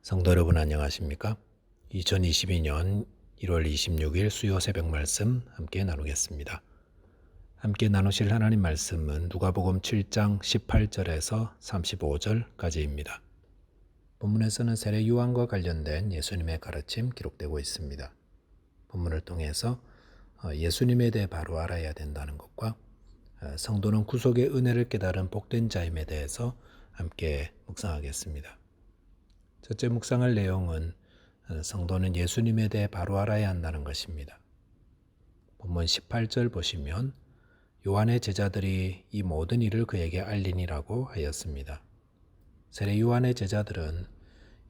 성도 여러분 안녕하십니까? 2022년 1월 26일 수요 새벽 말씀 함께 나누겠습니다. 함께 나누실 하나님 말씀은 누가복음 7장 18절에서 35절까지입니다. 본문에서는 세례 요한과 관련된 예수님의 가르침 기록되고 있습니다. 본문을 통해서 예수님에 대해 바로 알아야 된다는 것과 성도는 구속의 은혜를 깨달은 복된 자임에 대해서 함께 묵상하겠습니다. 첫째 묵상할 내용은 성도는 예수님에 대해 바로 알아야 한다는 것입니다. 본문 18절 보시면 요한의 제자들이 이 모든 일을 그에게 알리니라고 하였습니다. 세례 요한의 제자들은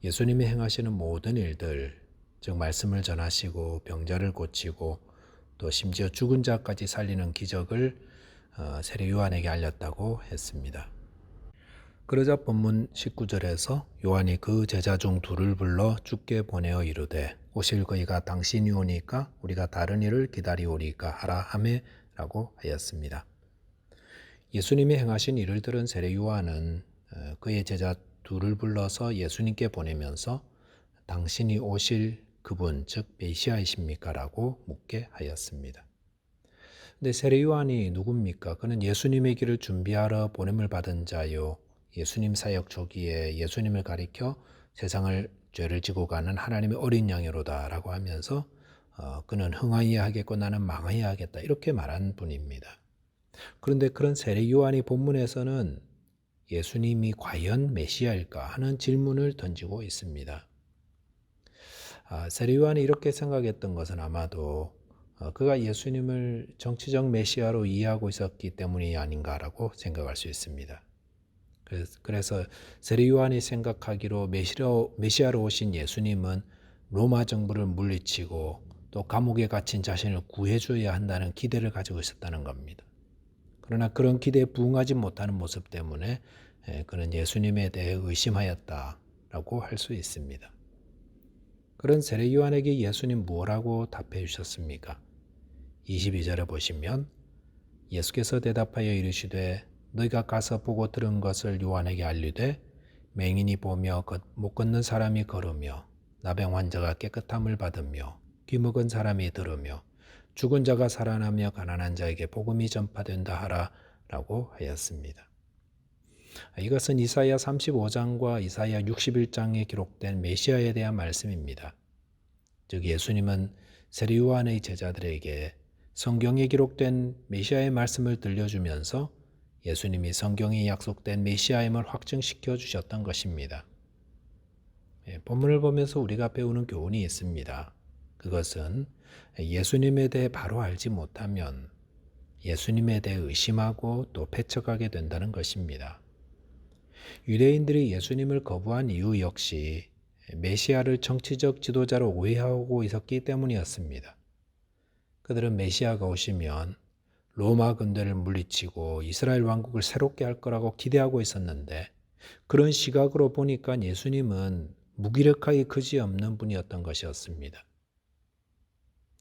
예수님이 행하시는 모든 일들, 즉 말씀을 전하시고 병자를 고치고 또 심지어 죽은 자까지 살리는 기적을 세례 요한에게 알렸다고 했습니다. 그러자 본문 19절에서 요한이 그 제자 중 둘을 불러 주께 보내어 이르되 오실 그이가 당신이 오니까 우리가 다른 일을 기다리오리까 하라 하매라고 하였습니다. 예수님이 행하신 일을 들은 세례 요한은 그의 제자 둘을 불러서 예수님께 보내면서 당신이 오실 그분 즉 메시아이십니까? 라고 묻게 하였습니다. 근데 세례 요한이 누굽니까? 그는 예수님의 길을 준비하러 보냄을 받은 자요. 예수님 사역 초기에 예수님을 가리켜 세상을 죄를 지고 가는 하나님의 어린 양이로다 라고 하면서 그는 흥하여야 하겠고 나는 망하여야 하겠다 이렇게 말한 분입니다. 그런데 그런 세례 요한이 본문에서는 예수님이 과연 메시아일까 하는 질문을 던지고 있습니다. 세례 요한이 이렇게 생각했던 것은 아마도 그가 예수님을 정치적 메시아로 이해하고 있었기 때문이 아닌가라고 생각할 수 있습니다. 그래서 세례 요한이 생각하기로 메시아로 오신 예수님은 로마 정부를 물리치고 또 감옥에 갇힌 자신을 구해줘야 한다는 기대를 가지고 있었다는 겁니다. 그러나 그런 기대에 부응하지 못하는 모습 때문에 그는 예수님에 대해 의심하였다라고 할 수 있습니다. 그런 세례 요한에게 예수님 뭐라고 답해 주셨습니까? 22절에 보시면 예수께서 대답하여 이르시되 너희가 가서 보고 들은 것을 요한에게 알리되 맹인이 보며 못 걷는 사람이 걸으며 나병 환자가 깨끗함을 받으며 귀먹은 사람이 들으며 죽은 자가 살아나며 가난한 자에게 복음이 전파된다 하라 라고 하였습니다. 이것은 이사야 35장과 이사야 61장에 기록된 메시아에 대한 말씀입니다. 즉 예수님은 세례 요한의 제자들에게 성경에 기록된 메시아의 말씀을 들려주면서 예수님이 성경에 약속된 메시아임을 확증시켜 주셨던 것입니다. 본문을 보면서 우리가 배우는 교훈이 있습니다. 그것은 예수님에 대해 바로 알지 못하면 예수님에 대해 의심하고 또 배척하게 된다는 것입니다. 유대인들이 예수님을 거부한 이유 역시 메시아를 정치적 지도자로 오해하고 있었기 때문이었습니다. 그들은 메시아가 오시면 로마 군대를 물리치고 이스라엘 왕국을 새롭게 할 거라고 기대하고 있었는데 그런 시각으로 보니까 예수님은 무기력하기 그지없는 분이었던 것이었습니다.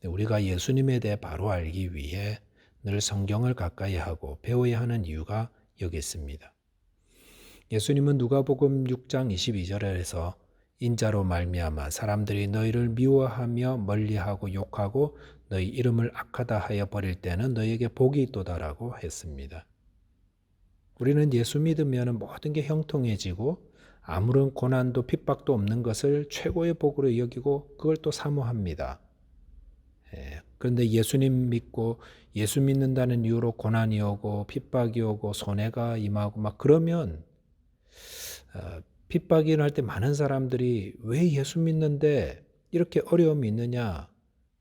우리가 예수님에 대해 바로 알기 위해 늘 성경을 가까이 하고 배워야 하는 이유가 여기 있습니다. 예수님은 누가복음 6장 22절에서 인자로 말미암아 사람들이 너희를 미워하며 멀리하고 욕하고 너희 이름을 악하다 하여 버릴 때는 너희에게 복이 있도다라고 했습니다. 우리는 예수 믿으면 모든 게 형통해지고 아무런 고난도 핍박도 없는 것을 최고의 복으로 여기고 그걸 또 사모합니다. 그런데 예수님 믿고 예수 믿는다는 이유로 고난이 오고 핍박이 오고 손해가 임하고 막 그러면 핍박이 일어날 때 많은 사람들이 왜 예수 믿는데 이렇게 어려움이 있느냐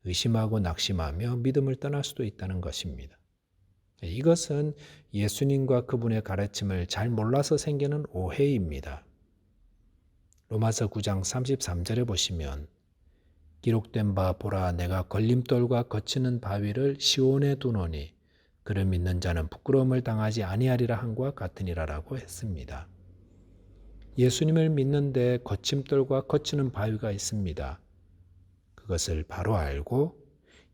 의심하고 낙심하며 믿음을 떠날 수도 있다는 것입니다. 이것은 예수님과 그분의 가르침을 잘 몰라서 생기는 오해입니다. 로마서 9장 33절에 보시면 기록된 바 보라 내가 걸림돌과 거치는 바위를 시온에 두노니 그를 믿는 자는 부끄러움을 당하지 아니하리라 한과 같으니라라고 했습니다. 예수님을 믿는데 거침돌과 거치는 바위가 있습니다. 그것을 바로 알고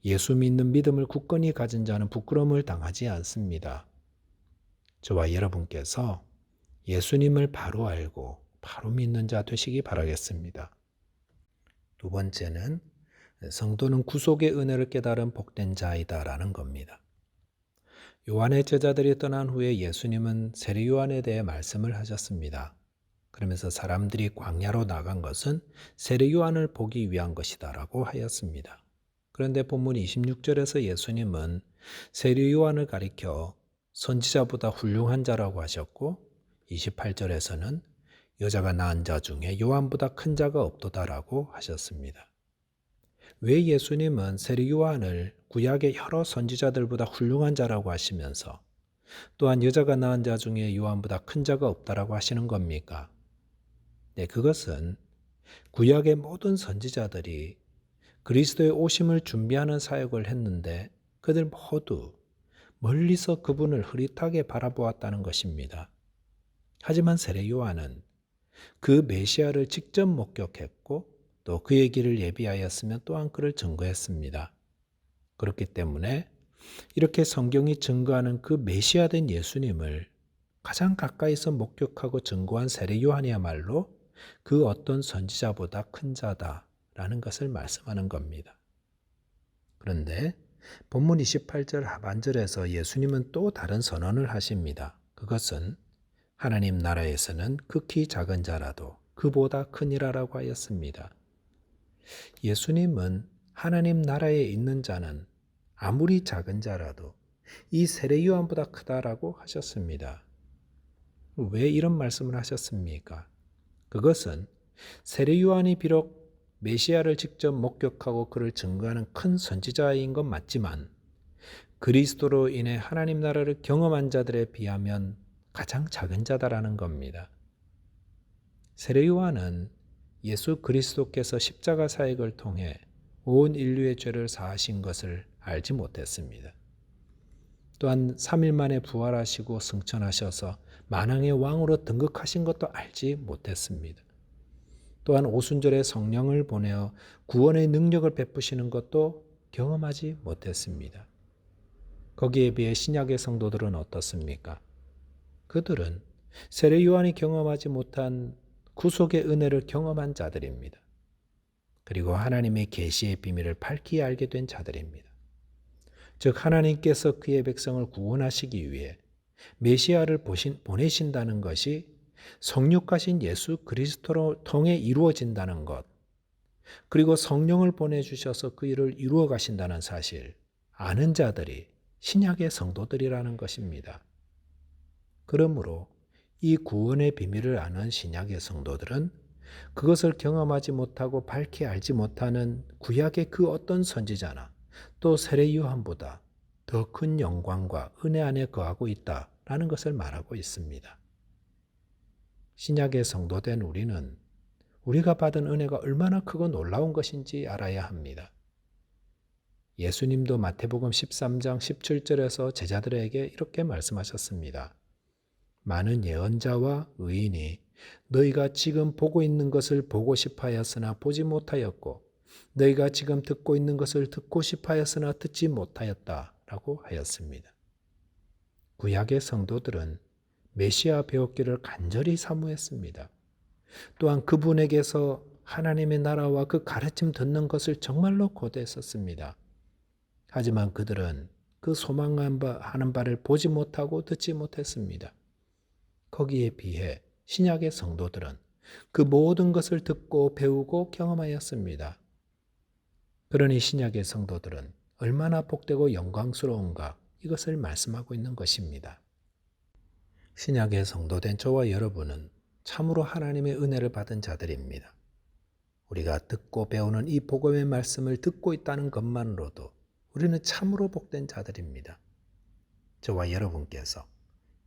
예수 믿는 믿음을 굳건히 가진 자는 부끄러움을 당하지 않습니다. 저와 여러분께서 예수님을 바로 알고 바로 믿는 자 되시기 바라겠습니다. 두 번째는 성도는 구속의 은혜를 깨달은 복된 자이다라는 겁니다. 요한의 제자들이 떠난 후에 예수님은 세례 요한에 대해 말씀을 하셨습니다. 그러면서 사람들이 광야로 나간 것은 세례 요한을 보기 위한 것이다라고 하였습니다. 그런데 본문 26절에서 예수님은 세례 요한을 가리켜 선지자보다 훌륭한 자라고 하셨고 28절에서는 여자가 낳은 자 중에 요한보다 큰 자가 없도다라고 하셨습니다. 왜 예수님은 세례 요한을 구약의 여러 선지자들보다 훌륭한 자라고 하시면서 또한 여자가 낳은 자 중에 요한보다 큰 자가 없다라고 하시는 겁니까? 네, 그것은 구약의 모든 선지자들이 그리스도의 오심을 준비하는 사역을 했는데 그들 모두 멀리서 그분을 흐릿하게 바라보았다는 것입니다. 하지만 세례 요한은 그 메시아를 직접 목격했고 또 그의 길을 예비하였으면 또한 그를 증거했습니다. 그렇기 때문에 이렇게 성경이 증거하는 그 메시아된 예수님을 가장 가까이서 목격하고 증거한 세례 요한이야말로 그 어떤 선지자보다 큰 자다라는 것을 말씀하는 겁니다. 그런데 본문 28절 하반절에서 예수님은 또 다른 선언을 하십니다. 그것은 하나님 나라에서는 극히 작은 자라도 그보다 크니라라고 하였습니다. 예수님은 하나님 나라에 있는 자는 아무리 작은 자라도 이 세례 요한보다 크다라고 하셨습니다. 왜 이런 말씀을 하셨습니까? 그것은 세례 요한이 비록 메시아를 직접 목격하고 그를 증거하는 큰 선지자인 건 맞지만 그리스도로 인해 하나님 나라를 경험한 자들에 비하면 가장 작은 자다라는 겁니다. 세례 요한은 예수 그리스도께서 십자가 사역을 통해 온 인류의 죄를 사하신 것을 알지 못했습니다. 또한 3일 만에 부활하시고 승천하셔서 만왕의 왕으로 등극하신 것도 알지 못했습니다. 또한 오순절에 성령을 보내어 구원의 능력을 베푸시는 것도 경험하지 못했습니다. 거기에 비해 신약의 성도들은 어떻습니까? 그들은 세례 요한이 경험하지 못한 구속의 은혜를 경험한 자들입니다. 그리고 하나님의 계시의 비밀을 밝히 알게 된 자들입니다. 즉 하나님께서 그의 백성을 구원하시기 위해 메시아를 보내신다는 것이 성육하신 예수 그리스도로 통해 이루어진다는 것, 그리고 성령을 보내주셔서 그 일을 이루어 가신다는 사실, 아는 자들이 신약의 성도들이라는 것입니다. 그러므로 이 구원의 비밀을 아는 신약의 성도들은 그것을 경험하지 못하고 밝히 알지 못하는 구약의 그 어떤 선지자나 또 세례 요한보다 더 큰 영광과 은혜 안에 거하고 있다라는 것을 말하고 있습니다. 신약의 성도된 우리는 우리가 받은 은혜가 얼마나 크고 놀라운 것인지 알아야 합니다. 예수님도 마태복음 13장 17절에서 제자들에게 이렇게 말씀하셨습니다. 많은 예언자와 의인이 너희가 지금 보고 있는 것을 보고 싶어 하였으나 보지 못하였고 너희가 지금 듣고 있는 것을 듣고 싶어 하였으나 듣지 못하였다 라고 하였습니다. 구약의 성도들은 메시아 배웠기를 간절히 사모했습니다. 또한 그분에게서 하나님의 나라와 그 가르침 듣는 것을 정말로 고대했었습니다. 하지만 그들은 그 소망하는 바를 보지 못하고 듣지 못했습니다. 거기에 비해 신약의 성도들은 그 모든 것을 듣고 배우고 경험하였습니다. 그러니 신약의 성도들은 얼마나 복되고 영광스러운가 이것을 말씀하고 있는 것입니다. 신약의 성도된 저와 여러분은 참으로 하나님의 은혜를 받은 자들입니다. 우리가 듣고 배우는 이 복음의 말씀을 듣고 있다는 것만으로도 우리는 참으로 복된 자들입니다. 저와 여러분께서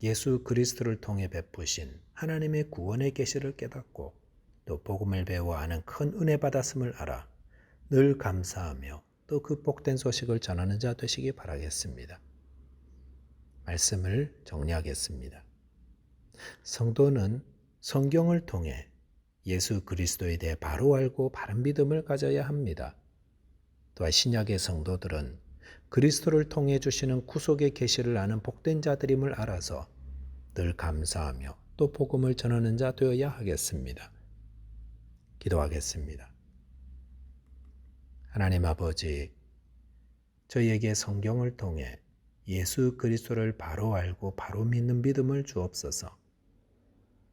예수 그리스도를 통해 베푸신 하나님의 구원의 계시를 깨닫고 또 복음을 배워 아는 큰 은혜 받았음을 알아 늘 감사하며 또 그 복된 소식을 전하는 자 되시기 바라겠습니다. 말씀을 정리하겠습니다. 성도는 성경을 통해 예수 그리스도에 대해 바로 알고 바른 믿음을 가져야 합니다. 또한 신약의 성도들은 그리스도를 통해 주시는 구속의 계시를 아는 복된 자들임을 알아서 늘 감사하며 또 복음을 전하는 자 되어야 하겠습니다. 기도하겠습니다. 하나님 아버지, 저희에게 성경을 통해 예수 그리스도를 바로 알고 바로 믿는 믿음을 주옵소서.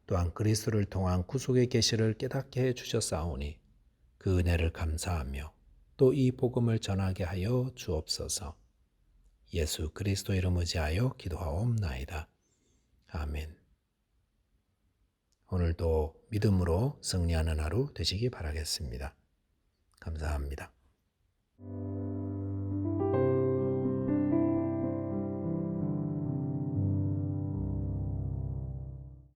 또한 그리스도를 통한 구속의 계시를 깨닫게 해 주셨사오니 그 은혜를 감사하며 또 이 복음을 전하게 하여 주옵소서. 예수 그리스도 이름 의지하여 기도하옵나이다. 아멘. 오늘도 믿음으로 승리하는 하루 되시기 바라겠습니다. 감사합니다.